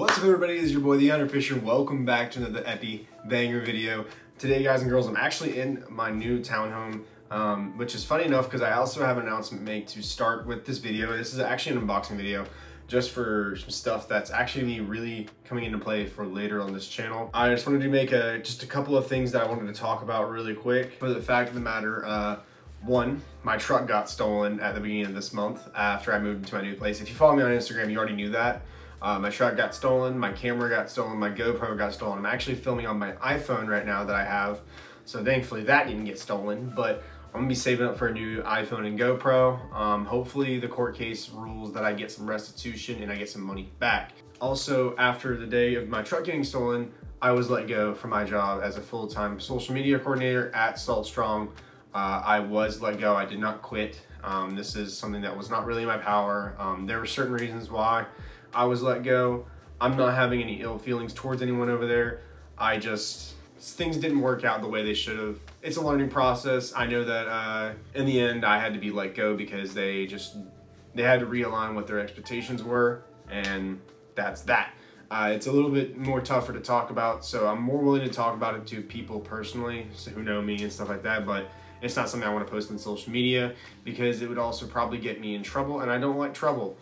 What's up everybody, it's your boy the Hunter Fisher. Welcome back to another Epi Banger video. Today guys and girls, I'm actually in my new townhome, which is funny enough because I also have an announcement to make to start with this video. This is actually an unboxing video just for some stuff that's actually really coming into play for later on this channel. I just wanted to make just a couple of things that I wanted to talk about really quick. For the fact of the matter, one, my truck got stolen at the beginning of this month after I moved into my new place. If you follow me on Instagram, you already knew that. My truck got stolen, my camera got stolen, my GoPro got stolen. I'm actually filming on my iPhone right now that I have, so thankfully that didn't get stolen, but I'm gonna be saving up for a new iPhone and GoPro. Hopefully the court case rules that I get some restitution and I get some money back. Also, after the day of my truck getting stolen, I was let go from my job as a full-time social media coordinator at Salt Strong. I was let go, I did not quit. This is something that was not really in my power. There were certain reasons why I was let go. I'm not having any ill feelings towards anyone over there. Things didn't work out the way they should have. It's a learning process. I know that in the end I had to be let go because they had to realign what their expectations were, and that's that. It's a little bit more tougher to talk about, so I'm more willing to talk about it to people personally, so who know me and stuff like that, but it's not something I want to post on social media because it would also probably get me in trouble, and I don't like trouble.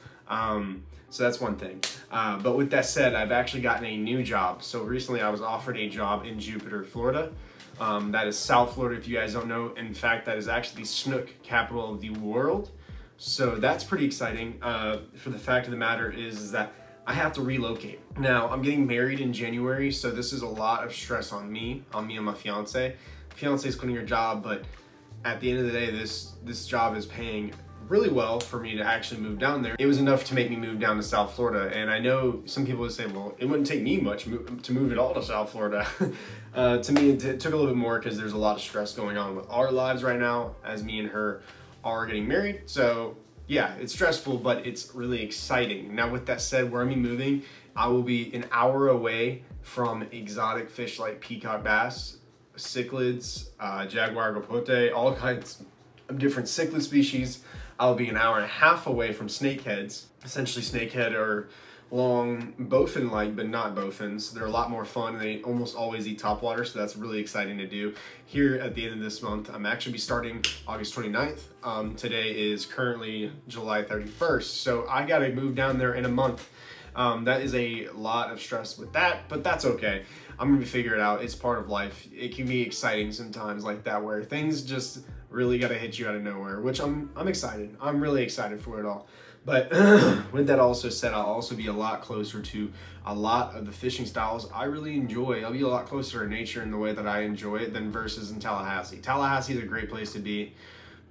So that's one thing. But with that said, I've actually gotten a new job. So recently I was offered a job in Jupiter, Florida. That is South Florida, if you guys don't know. In fact, that is actually the snook capital of the world. So that's pretty exciting. For the fact of the matter is that I have to relocate. Now, I'm getting married in January, so this is a lot of stress on me and my fiance. Fiance is quitting her job, but at the end of the day, this job is paying really well for me to actually move down there. It was enough to make me move down to South Florida, and I know some people would say, well, it wouldn't take me much to move at all to South Florida. To me, it took a little bit more because there's a lot of stress going on with our lives right now as me and her are getting married. So yeah, it's stressful, but it's really exciting. Now with that said, where I'm moving, I will be an hour away from exotic fish like peacock bass, cichlids, jaguar gapote, all kinds of different cichlid species. I'll be an hour and a half away from snakeheads. Essentially, snakehead are long bowfin-like, but not bowfins. They're a lot more fun, and they almost always eat topwater, so that's really exciting to do. Here at the end of this month, I'm actually be starting August 29th. Today is currently July 31st, so I gotta move down there in a month. That is a lot of stress with that, but that's okay. I'm gonna figure it out. It's part of life. It can be exciting sometimes like that, where things just really gotta hit you out of nowhere, which I'm excited. I'm really excited for it all. But with that also said, I'll also be a lot closer to a lot of the fishing styles I really enjoy. I'll be a lot closer to nature in the way that I enjoy it than versus in Tallahassee. Tallahassee is a great place to be,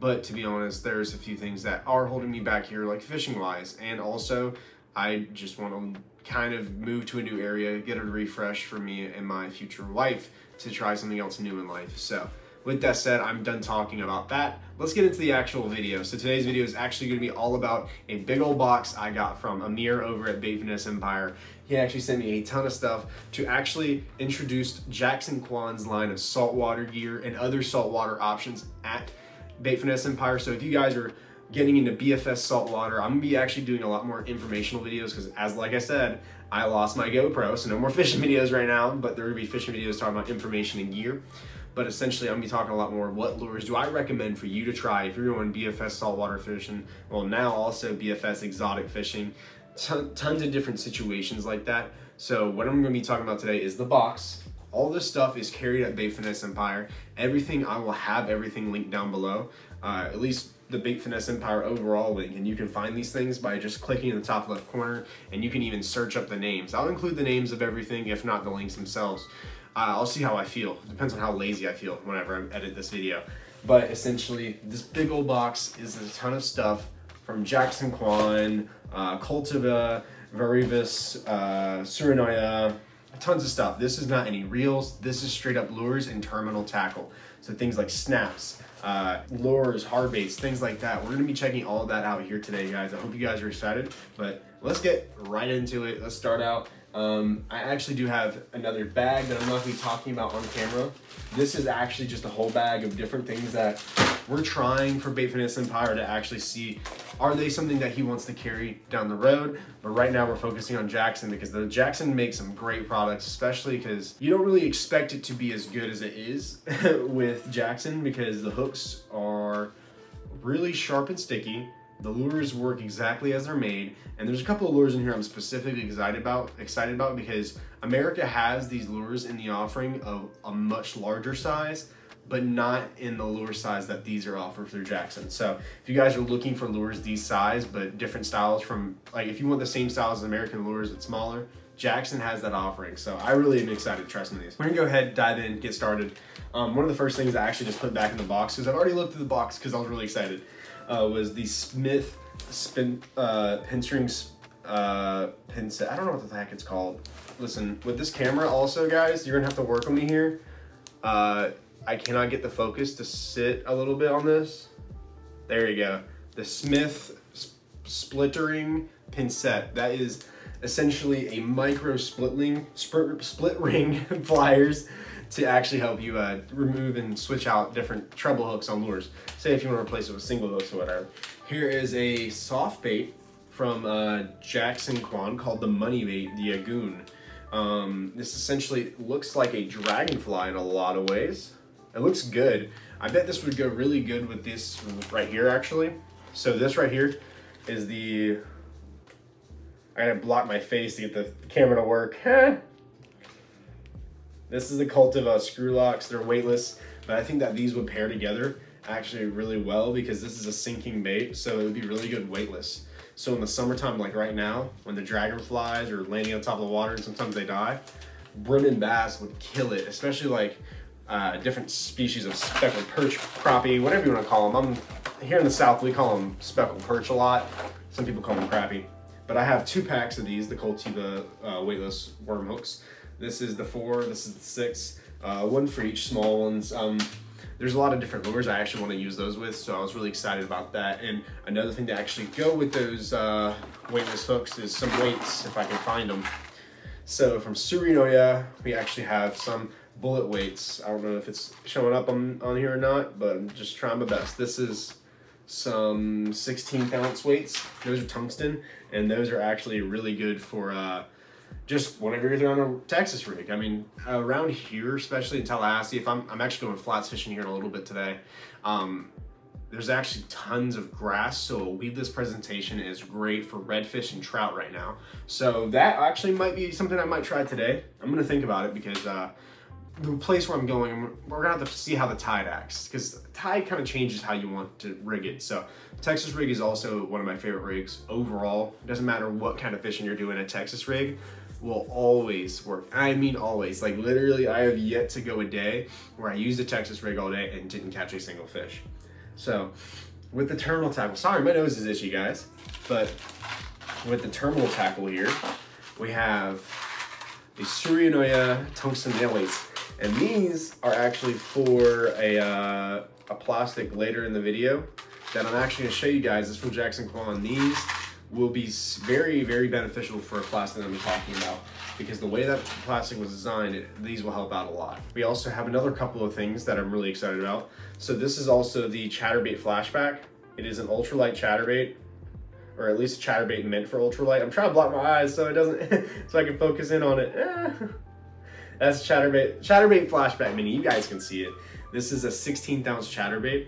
but to be honest, there's a few things that are holding me back here, like fishing wise, and also I just want to kind of move to a new area, get a refresh for me and my future wife to try something else new in life. So with that said, I'm done talking about that. Let's get into the actual video. So today's video is actually going to be all about a big old box I got from Amir over at Bait Finesse Empire. He actually sent me a ton of stuff to actually introduce Jackson Kwan's line of saltwater gear and other saltwater options at Bait Finesse Empire. So if you guys are getting into BFS saltwater, I'm gonna be actually doing a lot more informational videos because, like I said, I lost my GoPro, so no more fishing videos right now, but there will be fishing videos talking about information and gear. But essentially, I'm gonna be talking a lot more what lures do I recommend for you to try if you're going BFS saltwater fishing, well now also BFS exotic fishing, tons of different situations like that. So what I'm gonna be talking about today is the box. All this stuff is carried at Bait Finesse Empire. Everything, I will have everything linked down below, at least the Bait Finesse Empire overall link, and you can find these things by just clicking in the top left corner, and you can even search up the names. I'll include the names of everything, if not the links themselves. I'll see how I feel. It depends on how lazy I feel whenever I edit this video. But essentially, this big old box is a ton of stuff from Jackson Kwan, Cultiva, Varivas, Tsurinoya, tons of stuff. This is not any reels. This is straight up lures and terminal tackle. So things like snaps, lures, hard baits, things like that. We're gonna be checking all of that out here today, guys. I hope you guys are excited, but let's get right into it. Let's start out. I actually do have another bag that I'm not going to be talking about on camera. This is actually just a whole bag of different things that we're trying for Bait Finesse Empire to actually see, are they something that he wants to carry down the road? But right now we're focusing on Jackson, because the Jackson makes some great products, especially because you don't really expect it to be as good as it is with Jackson, because the hooks are really sharp and sticky. The lures work exactly as they're made, and there's a couple of lures in here I'm specifically excited about because America has these lures in the offering of a much larger size, but not in the lure size that these are offered through Jackson. So if you guys are looking for lures these size, but different styles from, like if you want the same styles as American lures but smaller, Jackson has that offering. So I really am excited to try some of these. We're gonna go ahead, dive in, get started. One of the first things I actually just put back in the box, because I've already looked through the box because I was really excited, was the Smith Pincer. I don't know what the heck it's called. Listen, with this camera also, guys, you're gonna have to work on me here. I cannot get the focus to sit a little bit on this. There you go. The Smith Splittering Pincette. That is essentially a micro split ring pliers to actually help you remove and switch out different treble hooks on lures. Say if you want to replace it with single hooks or whatever. Here is a soft bait from Jackson Quan called the Money Bait, the Yagoooon. This essentially looks like a dragonfly in a lot of ways. It looks good. I bet this would go really good with this right here, actually. So this right here is the, I gotta block my face to get the camera to work. This is the Cultiva screw locks. They're weightless, but I think that these would pair together actually really well, because this is a sinking bait, so it would be really good weightless. So in the summertime, like right now, when the dragonflies are landing on top of the water and sometimes they die, brim and bass would kill it, especially like different species of speckled perch, crappie, whatever you want to call them. Here in the South, we call them speckled perch a lot. Some people call them crappie. But I have 2 packs of these, the Cultiva weightless worm hooks. This is the 4, this is the 6, 1 for each, small ones. There's a lot of different lures I actually want to use those with, so I was really excited about that. And another thing to actually go with those weightless hooks is some weights, if I can find them. So from Tsurinoya, we actually have some bullet weights. I don't know if it's showing up on here or not, but I'm just trying my best. This is some 16th ounce weights. Those are tungsten, and those are actually really good for just whenever you're on a Texas rig. I mean, around here, especially in Tallahassee, if I'm actually going flats fishing here in a little bit today, there's actually tons of grass, so a weedless presentation is great for redfish and trout right now. So that actually might be something I might try today. I'm gonna think about it, because the place where I'm going, we're gonna have to see how the tide acts, because tide kind of changes how you want to rig it. So Texas rig is also one of my favorite rigs overall. It doesn't matter what kind of fishing you're doing, a Texas rig will always work. I mean always, like literally I have yet to go a day where I used a Texas rig all day and didn't catch a single fish. So with the terminal tackle, sorry my nose is itchy guys, but with the terminal tackle here, we have the Tsurinoya tungsten nail weights. And these are actually for a plastic later in the video that I'm actually gonna show you guys. This is from Jackson Quan. These will be very, very beneficial for a plastic that I'm talking about, because the way that plastic was designed, these will help out a lot. We also have another couple of things that I'm really excited about. So this is also the Chatterbait Flashback. It is an ultralight chatterbait, or at least a chatterbait meant for ultralight. I'm trying to block my eyes so it doesn't, so I can focus in on it. That's Chatterbait Flashback Mini. You guys can see it. This is a 16th ounce chatterbait.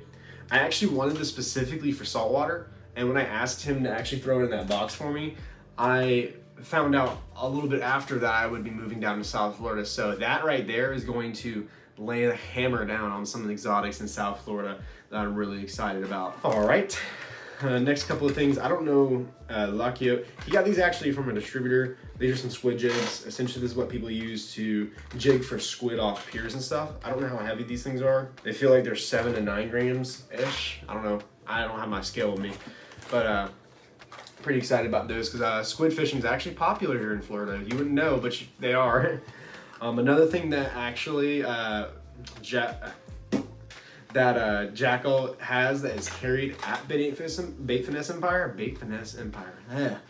I actually wanted this specifically for saltwater, and when I asked him to actually throw it in that box for me, I found out a little bit after that I would be moving down to South Florida. So that right there is going to lay a hammer down on some of the exotics in South Florida that I'm really excited about. All right. Next couple of things, I don't know, Lakio, he got these actually from a distributor. These are some squid jigs. Essentially, this is what people use to jig for squid off piers and stuff. I don't know how heavy these things are. They feel like they're 7 to 9 grams-ish. I don't know. I don't have my scale with me. But pretty excited about those, because squid fishing is actually popular here in Florida. You wouldn't know, but they are. Another thing that actually Jackall has that is carried at Bait Finesse Empire.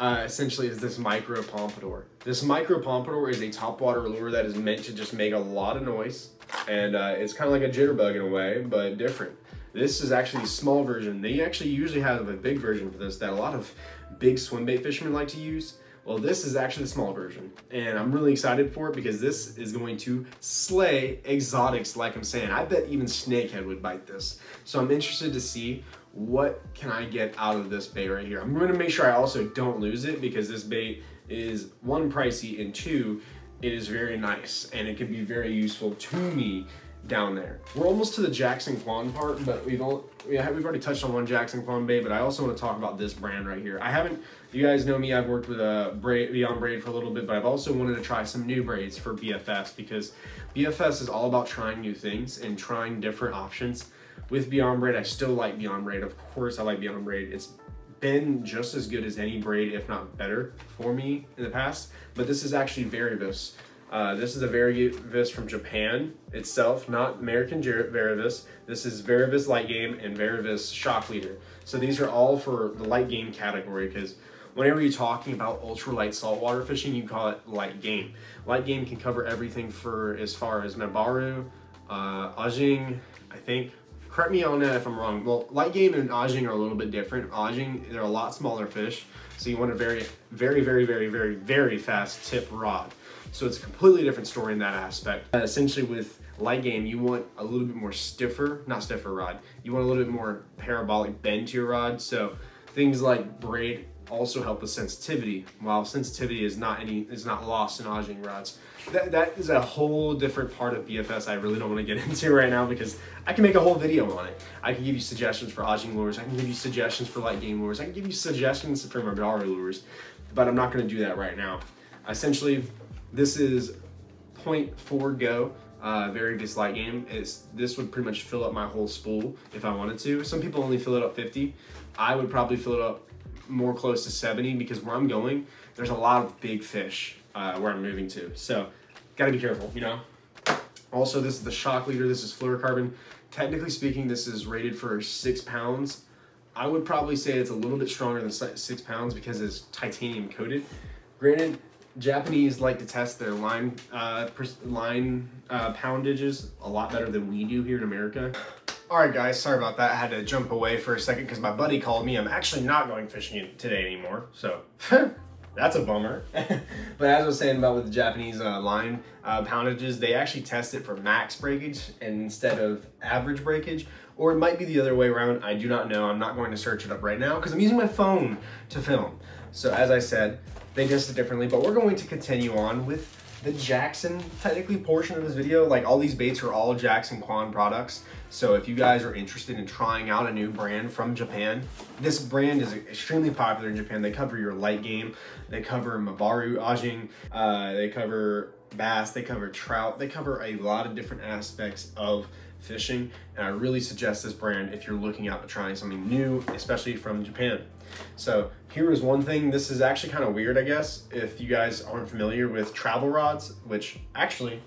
essentially is this micro Pompadour. This micro Pompadour is a topwater lure that is meant to just make a lot of noise, and it's kind of like a jitterbug in a way, but different. This is actually a small version. They actually usually have a big version for this that a lot of big swim bait fishermen like to use. Well, this is actually the small version, and I'm really excited for it because this is going to slay exotics, like I'm saying. I bet even snakehead would bite this. So I'm interested to see what can I get out of this bait right here. I'm going to make sure I also don't lose it because this bait is, one, pricey, and two, it is very nice, and it could be very useful to me down there. We're almost to the Jackson Quan part, but we've already touched on one Jackson Quan bait, but I also want to talk about this brand right here. You guys know me, I've worked with Beyond Braid for a little bit, but I've also wanted to try some new braids for BFS because BFS is all about trying new things and trying different options. With Beyond Braid, I still like Beyond Braid. Of course, I like Beyond Braid. It's been just as good as any braid, if not better, for me in the past, but this is actually Varivas. This is a Varivas from Japan itself, not American Varivas. This is Varivas Light Game and Varivas Shock Leader. So these are all for the light game category because whenever you're talking about ultralight saltwater fishing, you call it light game. Light game can cover everything for as far as Mebaru, Ajing, I think. Correct me on that if I'm wrong. Well, light game and Ajing are a little bit different. Ajing, they're a lot smaller fish, so you want a very fast tip rod. So it's a completely different story in that aspect. Essentially with light game, you want a little bit more not stiffer rod. You want a little bit more parabolic bend to your rod. So things like braid also help with sensitivity, while sensitivity is not lost in Ajing rods. That is a whole different part of BFS I really don't want to get into right now because I can make a whole video on it. I can give you suggestions for Ajing lures, I can give you suggestions for light game lures, I can give you suggestions for Mebaru lures, but I'm not going to do that right now. Essentially, this is 0.4 go, Varivas light game. This would pretty much fill up my whole spool if I wanted to. Some people only fill it up 50. I would probably fill it up more close to 70 because where I'm going, there's a lot of big fish where I'm moving to. So, gotta be careful, you know? Also, this is the shock leader. This is fluorocarbon. Technically speaking, this is rated for 6 pounds. I would probably say it's a little bit stronger than 6 pounds because it's titanium coated. Granted, Japanese like to test their line poundages a lot better than we do here in America. Alright guys, sorry about that. I had to jump away for a second because my buddy called me. I'm actually not going fishing today anymore, so that's a bummer. But as I was saying about with the Japanese line poundages, they actually test it for max breakage instead of average breakage, or it might be the other way around. I do not know. I'm not going to search it up right now because I'm using my phone to film. So as I said, they test it differently, but we're going to continue on with the Jackson, technically, portion of this video. Like, all these baits are all Jackson Quan products. So if you guys are interested in trying out a new brand from Japan, this brand is extremely popular in Japan. They cover your light game, they cover Mebaru, Ajing, they cover bass, they cover trout, they cover a lot of different aspects of fishing, and I really suggest this brand if you're looking out to trying something new, especially from Japan. So here is one thing. This is actually kind of weird, I guess, if you guys aren't familiar with travel rods, which actually,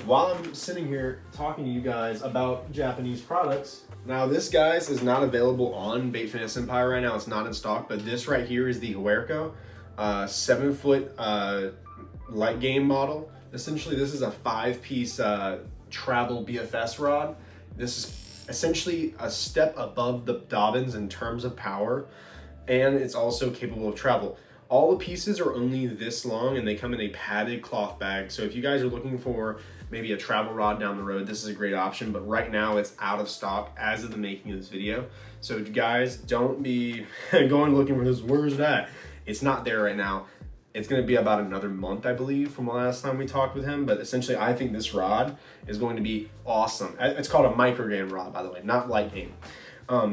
while I'm sitting here talking to you guys about Japanese products, now this, guys, is not available on Bait Finesse Empire right now. It's not in stock, but this right here is the Huerco 7-foot light game model. Essentially, this is a 5-piece travel BFS rod. This is essentially a step above the Dobbins in terms of power, and it's also capable of travel. All the pieces are only this long, and they come in a padded cloth bag. So if you guys are looking for maybe a travel rod down the road, this is a great option, but right now it's out of stock as of the making of this video. So guys, don't be going looking for this. Where's that? It's not there right now. It's going to be about another month, I believe, from the last time we talked with him. But essentially, I think this rod is going to be awesome. It's called a micro game rod, by the way, not light game.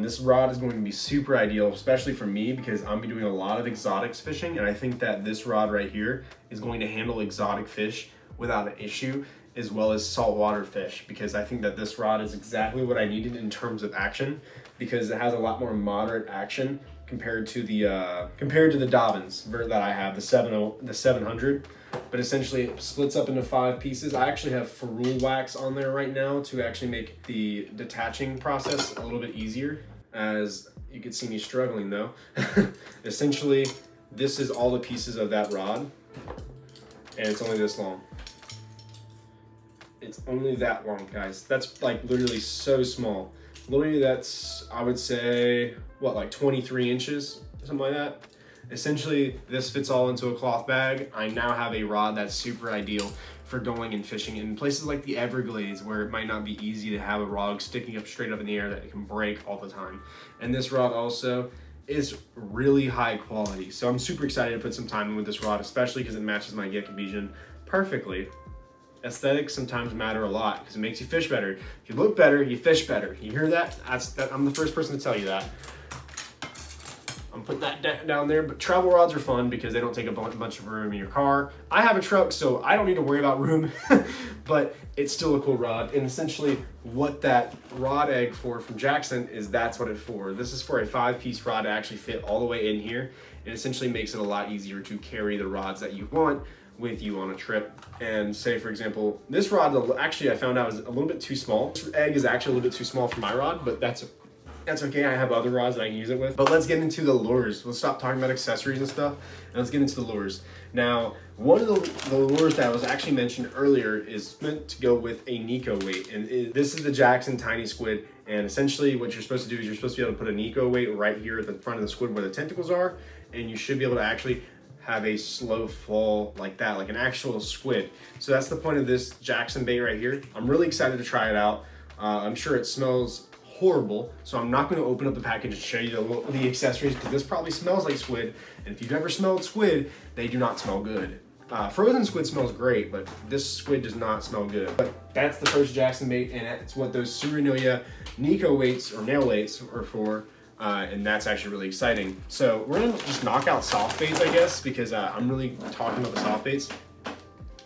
This rod is going to be super ideal, especially for me, because I'm be doing a lot of exotics fishing, and I think that this rod right here is going to handle exotic fish without an issue, as well as saltwater fish, because I think that this rod is exactly what I needed in terms of action, because it has a lot more moderate action compared to the Dobbins that I have, the 700. But essentially it splits up into 5 pieces. I actually have ferrule wax on there right now to actually make the detaching process a little bit easier, as you can see me struggling though. Essentially, this is all the pieces of that rod, and it's only this long. It's only that long, guys. That's like literally so small. Literally that's, I would say, what, like 23 inches, something like that. Essentially, this fits all into a cloth bag. I now have a rod that's super ideal for going and fishing in places like the Everglades, where it might not be easy to have a rod sticking up straight up in the air that it can break all the time. And this rod also is really high quality. So I'm super excited to put some time in with this rod, especially because it matches my Yagoooon vision perfectly. Aesthetics sometimes matter a lot because it makes you fish better. If you look better, you fish better. You hear that? I'm the first person to tell you that. I'm putting that down there, but travel rods are fun because they don't take a bunch of room in your car. I have a truck, so I don't need to worry about room, but it's still a cool rod. And essentially what that rod egg from Jackson is, that's what it's for. This is for a 5-piece rod to actually fit all the way in here. It essentially makes it a lot easier to carry the rods that you want with you on a trip. And say, for example, this rod, actually I found out is a little bit too small. This egg is actually a little bit too small for my rod, but that's okay. I have other rods that I can use it with. But let's get into the lures. Let's stop talking about accessories and stuff, and let's get into the lures. Now, one of the lures that was actually mentioned earlier is meant to go with a Nico weight, and this is the Jackson Tiny Squid. And essentially what you're supposed to do is you're supposed to be able to put a Nico weight right here at the front of the squid where the tentacles are, and you should be able to actually have a slow fall like that, like an actual squid. So that's the point of this Jackson bait right here. I'm really excited to try it out. I'm sure it smells horrible, so I'm not going to open up the package and show you the accessories because this probably smells like squid, and if you've ever smelled squid, they do not smell good. Frozen squid smells great, but this squid does not smell good. But that's the first Jackson bait, and that's what those Tsurinoya Nico weights or nail weights are for. And that's actually really exciting. So we're gonna just knock out soft baits, I guess, because I'm really talking about the soft baits.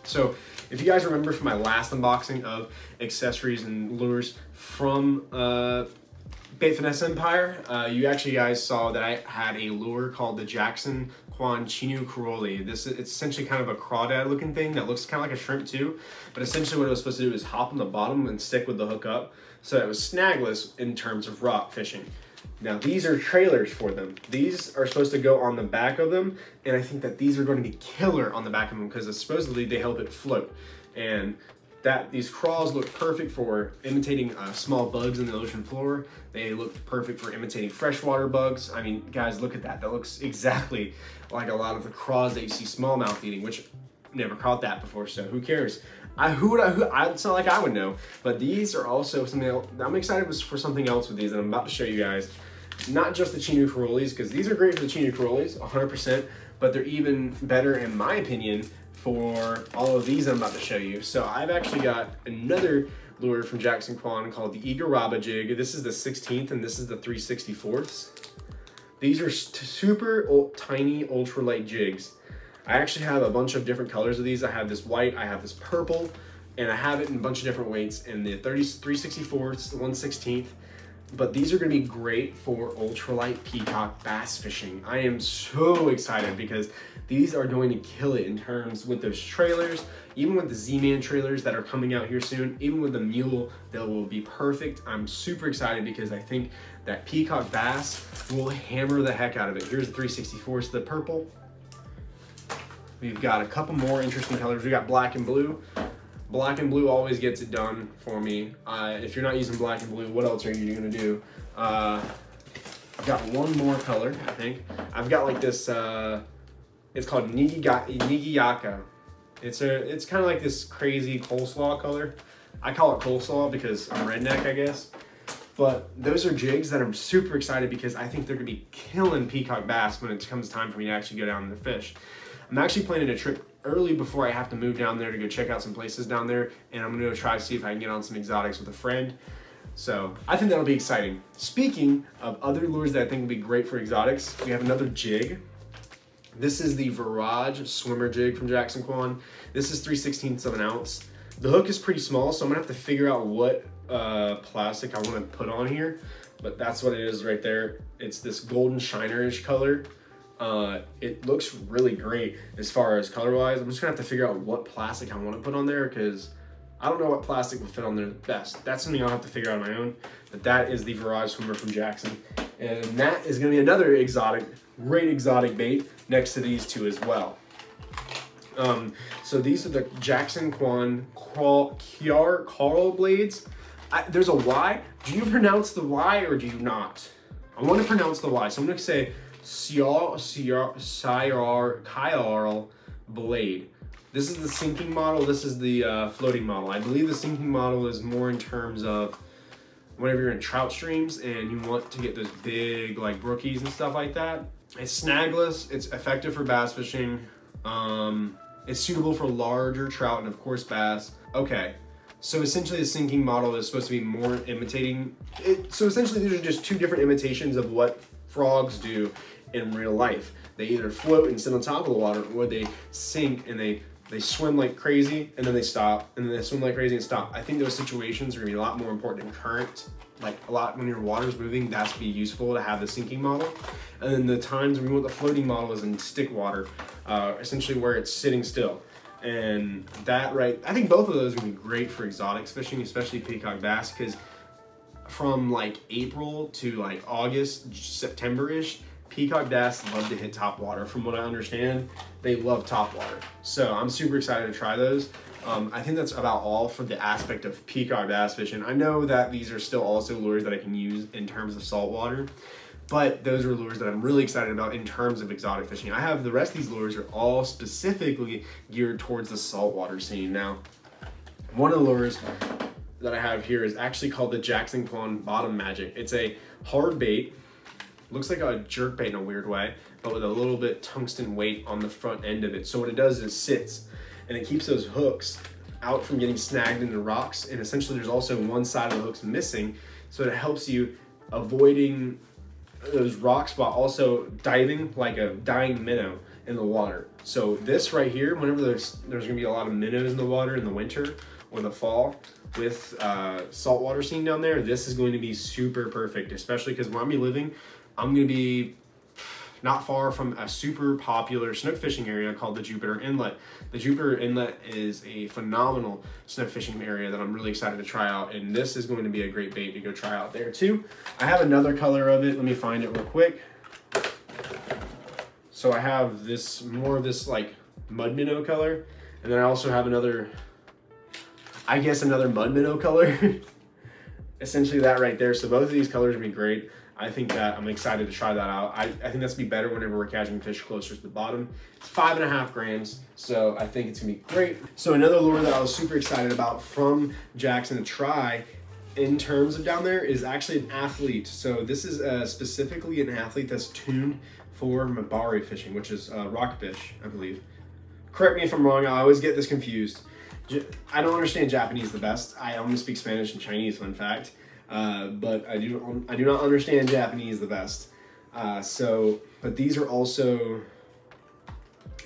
So if you guys remember from my last unboxing of accessories and lures from Bait Finesse Empire, you actually guys saw that I had a lure called the Jackson Chinukoro. It's essentially kind of a crawdad looking thing that looks kind of like a shrimp too, but essentially what it was supposed to do is hop on the bottom and stick with the hook up, so it was snagless in terms of rock fishing. Now these are trailers for them. These are supposed to go on the back of them, and I think that these are going to be killer on the back of them because supposedly they help it float. And these craws look perfect for imitating small bugs in the ocean floor. They look perfect for imitating freshwater bugs. I mean, guys, look at that. That looks exactly like a lot of the craws that you see smallmouth eating, which never caught that before, so who cares? It's not like I would know, but these are also something else. I'm excited for something else with these that I'm about to show you guys. Not just the Chinukorolis, because these are great for the Chinukorolis, 100%, but they're even better, in my opinion, for all of these I'm about to show you. So I've actually got another lure from Jackson Quan called the Igaraba Jig. This is the 16th, and this is the 3/64. These are super tiny ultralight jigs. I actually have a bunch of different colors of these. I have this white, I have this purple, and I have it in a bunch of different weights in the 3/64, the 1/16. But these are gonna be great for ultralight peacock bass fishing. I am so excited because these are going to kill it in terms with those trailers, even with the Z-Man trailers that are coming out here soon, even with the mule, they will be perfect. I'm super excited because I think that peacock bass will hammer the heck out of it. Here's the 3/64, the purple. We've got a couple more interesting colors. We got black and blue. Black and blue always gets it done for me. If you're not using black and blue, what else are you gonna do? I've got one more color, I think. I've got like this, it's called Nigiyaka. It's kind of like this crazy coleslaw color. I call it coleslaw because I'm redneck, I guess. But those are jigs that I'm super excited because I think they're gonna be killing peacock bass when it comes time for me to actually go down and fish. I'm actually planning a trip early before I have to move down there to go check out some places down there, and I'm gonna try to see if I can get on some exotics with a friend. So I think that'll be exciting. Speaking of other lures that I think will be great for exotics, we have another jig. This is the Verage swimmer jig from Jackson Quan. This is 3/16 of an ounce. The hook is pretty small, so I'm gonna have to figure out what plastic I wanna put on here, but that's what it is right there. It's this golden shiner-ish color. It looks really great as far as color-wise. I'm just gonna have to figure out what plastic I want to put on there because I don't know what plastic will fit on there best. That's something I'll have to figure out on my own. But that is the Verage swimmer from Jackson, and that is gonna be another exotic Great exotic bait next to these two as well. So these are the Jackson Quan Cyarl blades. There's a Y. Do you pronounce the Y or do you not? I want to pronounce the Y, so I'm going to say Cyarl blade. This is the sinking model. This is the floating model. I believe the sinking model is more in terms of whenever you're in trout streams and you want to get those big like brookies and stuff like that. It's snagless. It's effective for bass fishing. It's suitable for larger trout and of course bass. Okay, so essentially the sinking model is supposed to be more imitating it. So essentially these are just two different imitations of what frogs do in real life. They either float and sit on top of the water, or they sink and they swim like crazy and then they stop, and then they swim like crazy and stop. I think those situations are gonna be a lot more important in current. Like a lot when your water's moving, that's be useful to have the sinking model. And then the times when we want the floating model is in stick water, essentially where it's sitting still. And that, right, I think both of those would be great for exotics fishing, especially peacock bass, because from like April to like August, September-ish, peacock bass love to hit top water. From what I understand, they love top water. So I'm super excited to try those. I think that's about all for the aspect of peacock bass fishing. I know that these are still also lures that I can use in terms of saltwater, but those are lures that I'm really excited about in terms of exotic fishing. I have the rest of these lures are all specifically geared towards the saltwater scene. Now, one of the lures that I have here is actually called the Jackson Quan Bottom Magic. It's a hard bait, looks like a jerk bait in a weird way, but with a little bit tungsten weight on the front end of it. So what it does is it sits and it keeps those hooks out from getting snagged into rocks. And essentially there's also one side of the hooks missing. So it helps you avoiding those rocks while also diving like a dying minnow in the water. So this right here, whenever there's gonna be a lot of minnows in the water in the winter or the fall with saltwater scene down there, this is going to be super perfect, especially because where I'm gonna be living, I'm gonna be not far from a super popular snook fishing area called the Jupiter Inlet. The Jupiter Inlet is a phenomenal snook fishing area that I'm really excited to try out, and this is going to be a great bait to go try out there too. I have another color of it. Let me find it real quick. So I have this, more of this like mud minnow color, and then I also have another, I guess another mud minnow color. Essentially that right there. So both of these colors would be great. I think that I'm excited to try that out. I think that's gonna be better whenever we're catching fish closer to the bottom. It's 5.5 grams, so I think it's gonna be great. So another lure that I was super excited about from Jackson to try in terms of down there is actually an affilliate. So this is specifically an affilliate that's tuned for Mebaru fishing, which is rockfish, I believe. Correct me if I'm wrong, I always get this confused. I don't understand Japanese the best. I only speak Spanish and Chinese, fun fact. But I do not understand Japanese the best. But these are also,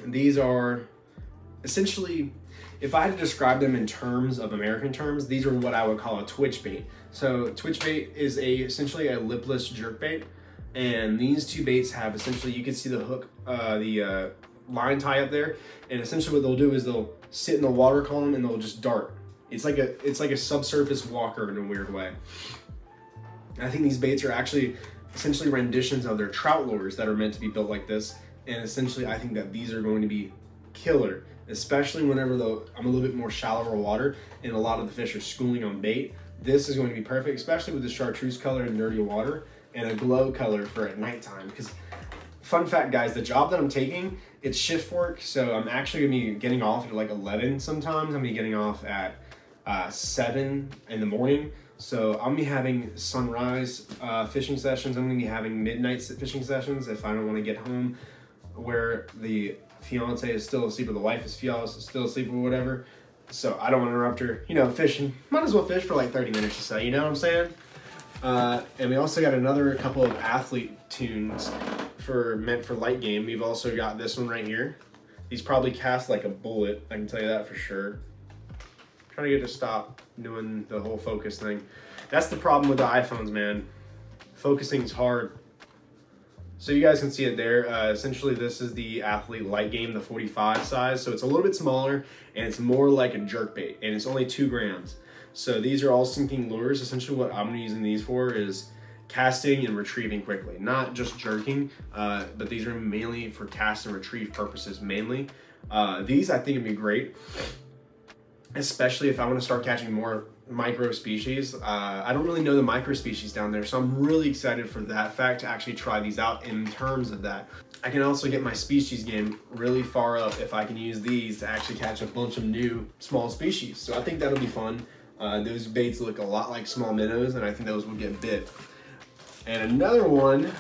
these are essentially, if I had to describe them in terms of American terms, these are what I would call a twitch bait. So twitch bait is essentially a lipless jerk bait. And these two baits have essentially, you can see the hook, the line tie up there. And essentially what they'll do is they'll sit in the water column and they'll just dart. It's like a subsurface walker in a weird way. I think these baits are actually essentially renditions of their trout lures that are meant to be built like this. And essentially I think that these are going to be killer, especially whenever I'm a little bit more shallower water and a lot of the fish are schooling on bait. This is going to be perfect, especially with the chartreuse color in dirty water and a glow color for at nighttime. Because fun fact guys, the job that I'm taking, it's shift work. So I'm actually gonna be getting off at like 11 sometimes. I'm gonna be getting off at 7 in the morning. So I'm gonna be having sunrise fishing sessions. I'm gonna be having midnight fishing sessions if I don't wanna get home where the fiance is still asleep or the wife is still asleep or whatever. So I don't wanna interrupt her, you know, fishing. Might as well fish for like 30 minutes or so, you know what I'm saying? And we also got another couple of affilliate tunes meant for light game. We've also got this one right here. These probably cast like a bullet, I can tell you that for sure. Trying to get to stop doing the whole focus thing. That's the problem with the iPhones, man. Focusing is hard. So you guys can see it there. Essentially, this is the affilliate light game, the 45 size. So it's a little bit smaller and it's more like a jerk bait, and it's only 2 grams. So these are all sinking lures. Essentially what I'm using these for is casting and retrieving quickly, not just jerking, but these are mainly for cast and retrieve purposes mainly. These I think would be great, especially if I want to start catching more micro species. I don't really know the micro species down there, so I'm really excited for that fact to actually try these out in terms of that. I can also get my species game really far up if I can use these to actually catch a bunch of new small species. So I think that'll be fun. Those baits look a lot like small minnows, and I think those will get bit. And another one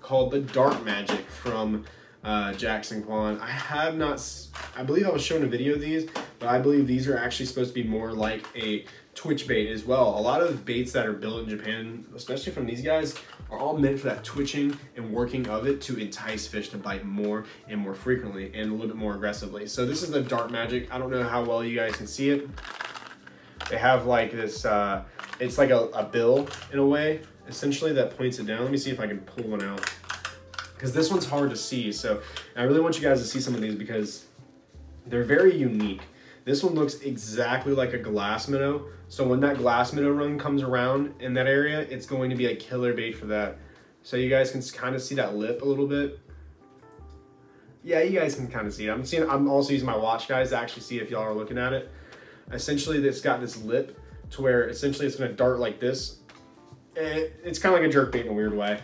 called the Dark Magic from Jackson Quan. I believe I was showing a video of these, but I believe these are actually supposed to be more like a twitch bait as well. A lot of baits that are built in Japan, especially from these guys, are all meant for that twitching and working of it to entice fish to bite more and more frequently and a little bit more aggressively. So this is the Dark Magic. I don't know how well you guys can see it. They have like this, it's like a bill in a way, essentially, that points it down. Let me see if I can pull one out, because this one's hard to see. So I really want you guys to see some of these because they're very unique. This one looks exactly like a glass minnow. So when that glass minnow run comes around in that area, it's going to be a killer bait for that. So you guys can kind of see that lip a little bit. Yeah, you guys can kind of see it. I'm also using my watch, guys, to actually see if y'all are looking at it. Essentially, it's got this lip to where essentially it's going to dart like this. It's kind of like a jerk bait in a weird way.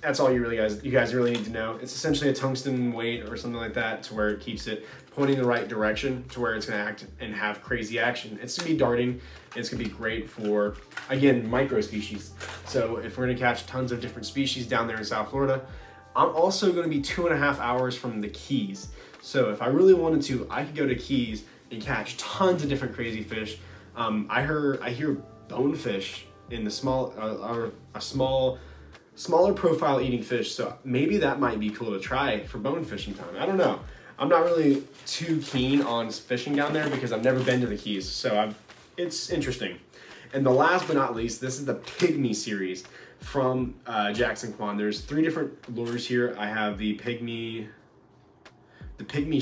That's all you guys really need to know. It's essentially a tungsten weight or something like that to where it keeps it pointing the right direction to where it's going to act and have crazy action. It's going to be darting, and it's going to be great for, again, micro species. So if we're going to catch tons of different species down there in South Florida, I'm also going to be 2.5 hours from the Keys. So if I really wanted to, I could go to Keys and catch tons of different crazy fish. I hear bonefish in the smaller profile eating fish, so maybe that might be cool to try for bone fishing time. I don't know. I'm not really too keen on fishing down there because I've never been to the Keys, so it's interesting. And the last but not least, this is the Pygmy series from Jackson Quan. There's 3 different lures here. I have the Pygmy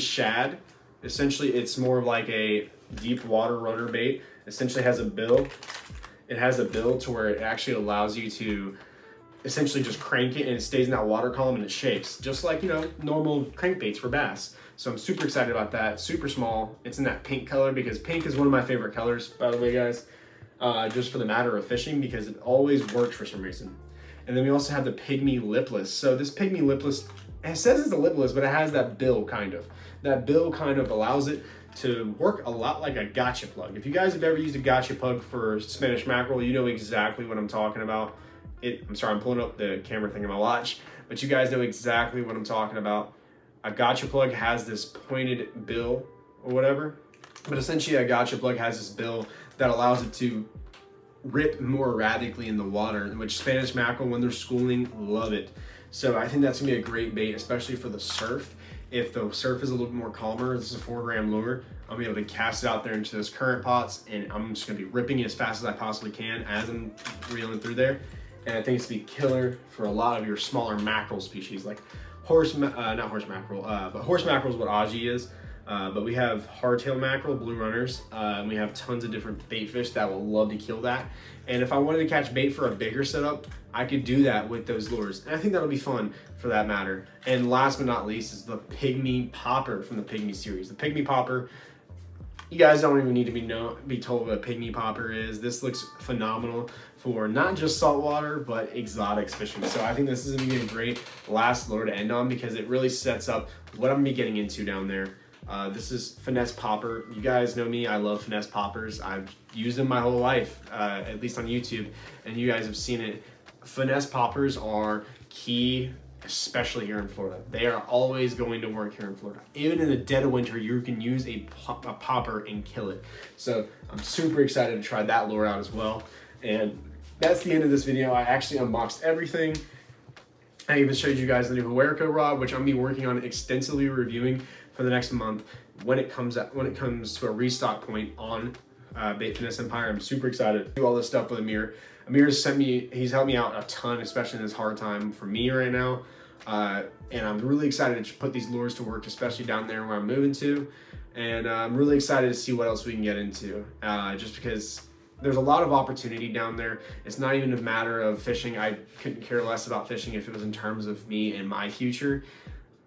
Shad. Essentially, it's more of like a deep water runner bait. Essentially has a bill. It has a bill to where it actually allows you to essentially just crank it and it stays in that water column and it shakes, just like, you know, normal crankbaits for bass. So I'm super excited about that. Super small. It's in that pink color because pink is one of my favorite colors, by the way, guys, just for the matter of fishing, because it always works for some reason. And then we also have the Pygmy Lipless. So this Pygmy Lipless, it says it's the lipless, but it has that bill kind of. That bill kind of allows it to work a lot like a gotcha plug. If you guys have ever used a gotcha plug for Spanish mackerel, you know exactly what I'm talking about. I'm sorry, I'm pulling up the camera thing on my watch, but you guys know exactly what I'm talking about. A gotcha plug has this pointed bill or whatever, but essentially a gotcha plug has this bill that allows it to rip more erratically in the water, which Spanish mackerel, when they're schooling, love it. So I think that's gonna be a great bait, especially for the surf. If the surf is a little bit more calmer, this is a 4-gram lure, I'll be able to cast it out there into those current pots, and I'm just gonna be ripping it as fast as I possibly can as I'm reeling through there. And I think it's gonna be killer for a lot of your smaller mackerel species, like not horse mackerel, but horse mackerel is what Aji is. But we have hardtail mackerel, blue runners, and we have tons of different bait fish that will love to kill that. And if I wanted to catch bait for a bigger setup, I could do that with those lures. And I think that'll be fun for that matter. And last but not least is the Pygmy Popper from the Pygmy series. The Pygmy Popper, you guys don't even need to be told what a Pygmy Popper is. This looks phenomenal for not just saltwater, but exotics fishing. So I think this is gonna be a great last lure to end on because it really sets up what I'm gonna be getting into down there. This is Finesse Popper. You guys know me, I love Finesse Poppers. I've used them my whole life, at least on YouTube, and you guys have seen it. Finesse Poppers are key, especially here in Florida. They are always going to work here in Florida. Even in the dead of winter, you can use a popper and kill it. So I'm super excited to try that lure out as well. And that's the end of this video. I actually unboxed everything. I even showed you guys the new Huerco rod, which I'm gonna be working on extensively reviewing for the next month when it comes to a restock point on Bait Finesse Empire. I'm super excited to do all this stuff with Amir. Amir's he's helped me out a ton, especially in this hard time for me right now. And I'm really excited to put these lures to work, especially down there where I'm moving to. And I'm really excited to see what else we can get into, just because there's a lot of opportunity down there. It's not even a matter of fishing. I couldn't care less about fishing if it was in terms of me and my future.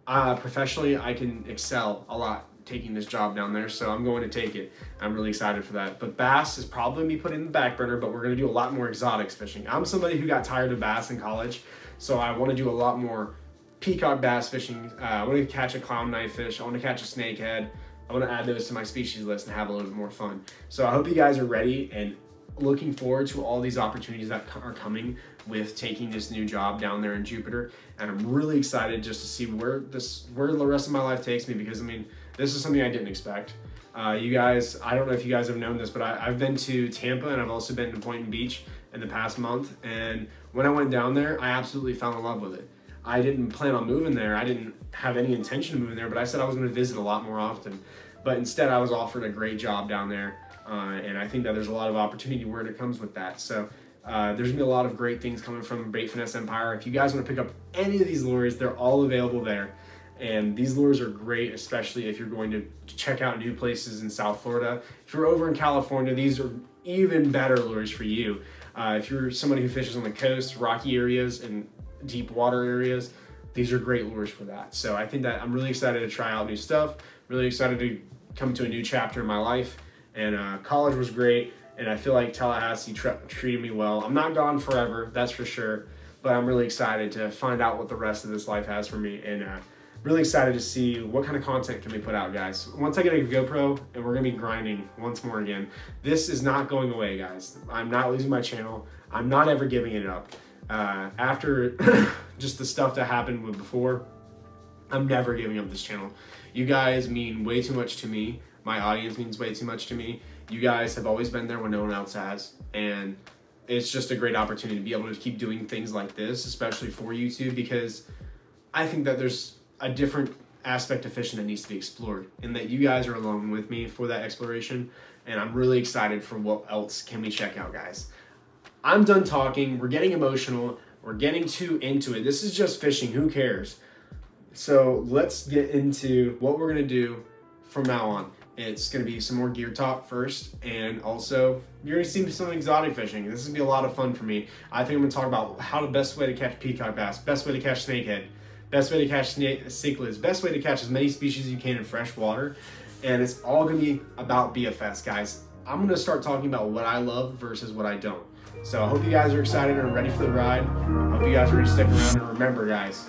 Professionally, I can excel a lot taking this job down there, so I'm going to take it. I'm really excited for that. But bass is probably be put in the back burner, but we're going to do a lot more exotics fishing. I'm somebody who got tired of bass in college, so I want to do a lot more peacock bass fishing. I want to catch a clown knifefish. I want to catch a snakehead. I want to add those to my species list and have a little bit more fun. So I hope you guys are ready and looking forward to all these opportunities that are coming with taking this new job down there in Jupiter. And I'm really excited just to see where the rest of my life takes me, because I mean, this is something I didn't expect. You guys, I don't know if you guys have known this, but I've been to Tampa and I've also been to Boynton Beach in the past month. And when I went down there, I absolutely fell in love with it. I didn't plan on moving there. I didn't have any intention of moving there, but I said I was going to visit a lot more often. But instead, I was offered a great job down there. And I think that there's a lot of opportunity where it comes with that. So there's gonna be a lot of great things coming from Bait Finesse Empire. If you guys want to pick up any of these lures, they're all available there. And these lures are great, especially if you're going to check out new places in South Florida. If you're over in California, these are even better lures for you. If you're somebody who fishes on the coast, rocky areas, and deep water areas, these are great lures for that. So I think that I'm really excited to try out new stuff, really excited to come to a new chapter in my life. And college was great, and I feel like Tallahassee treated me well. I'm not gone forever, that's for sure, but I'm really excited to find out what the rest of this life has for me, and really excited to see what kind of content can we put out, guys. Once I get a GoPro, and we're gonna be grinding once more again. This is not going away, guys. I'm not losing my channel. I'm not ever giving it up. After just the stuff that happened with before, I'm never giving up this channel. You guys mean way too much to me. My audience means way too much to me. You guys have always been there when no one else has. And it's just a great opportunity to be able to keep doing things like this, especially for YouTube, because I think that there's a different aspect of fishing that needs to be explored, and that you guys are along with me for that exploration. And I'm really excited for what else can we check out, guys. I'm done talking. We're getting emotional. We're getting too into it. This is just fishing. Who cares? So let's get into what we're going to do from now on. It's going to be some more gear talk first, and also you're going to see some exotic fishing. This is going to be a lot of fun for me. I think I'm going to talk about how the best way to catch peacock bass, best way to catch snakehead, best way to catch cichlids, best way to catch as many species as you can in fresh water. And it's all going to be about BFS, guys. I'm going to start talking about what I love versus what I don't. So I hope you guys are excited and ready for the ride. I hope you guys are ready to stick around, and remember, guys.